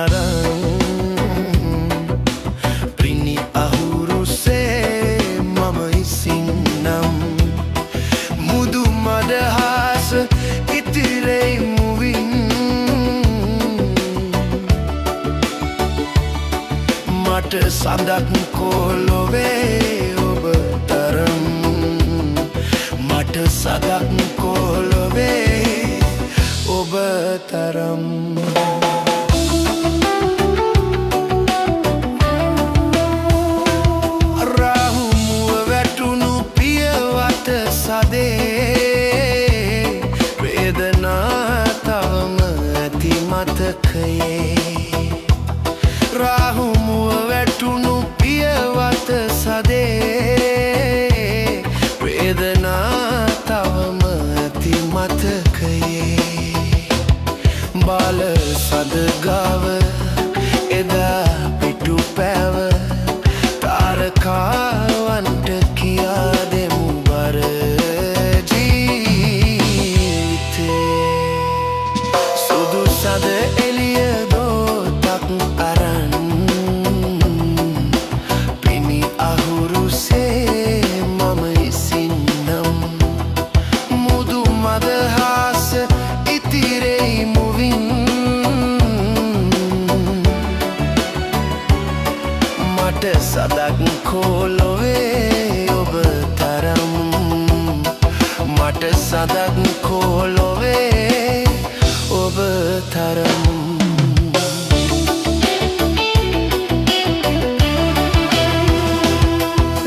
අරන් පිණි අහුරුසේ මම ඉසින්නම් මුදු මදහස ඉතිරෙයි මුවින් මට සඳක් කොළොවේ ඔබ තරම් මට සඳක් කොළොවේ ඔබ තරම් රාහුමුව වැටුණු පියවත සදේ වේදනා තවම ඇති මතකයේ රාහුමුව වැටුණු පියවත සදේ වේදනා තවම ඇති මතකයේ බාල සදගාව එදා පිටු පැව තාරකාවන්ට කියා දෙමු බර ජීවිතේ සුදු සද එළිය දෝතක් අරන් පිණි අහුරුසේ මම ඉසින්නම් මුදු මදහස ඉතිරෙයි මුවින් මට සදක් කොළොවේ ඔබ තරම් මට සදක් කොළොවේ ඔබ තරම්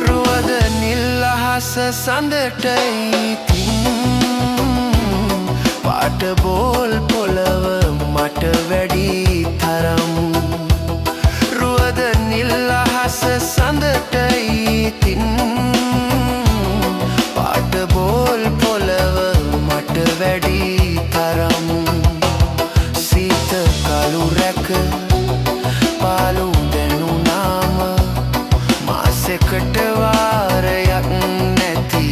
රුවද නිල් අහස සඳටයි තින් පාට බෝල් පොළව මට වැඩි තරම් රුවද නිල් අහස සඳටයි තින් පාට බෝල් පොළව මට වැඩි තරම් සීත කළු රැක පාලු දැනුනාම මාසෙකට වාරයක් නැති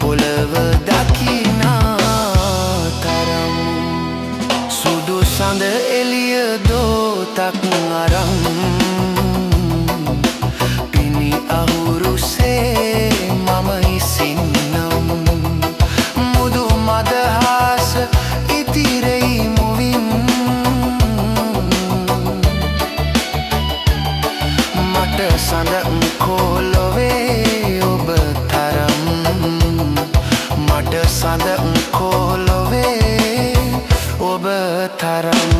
පොළව දකිනා තරම් සුදු සඳ එළිය දෝතක් අරන් පිණි අහුරුසේ මම ඉසින්නම් මුදු මදහස ඉතිරෙයි මුවින් මට සඳ කොළොවේ ඔබ තරම් මට සඳ කොළොවේ ඔබ තරම්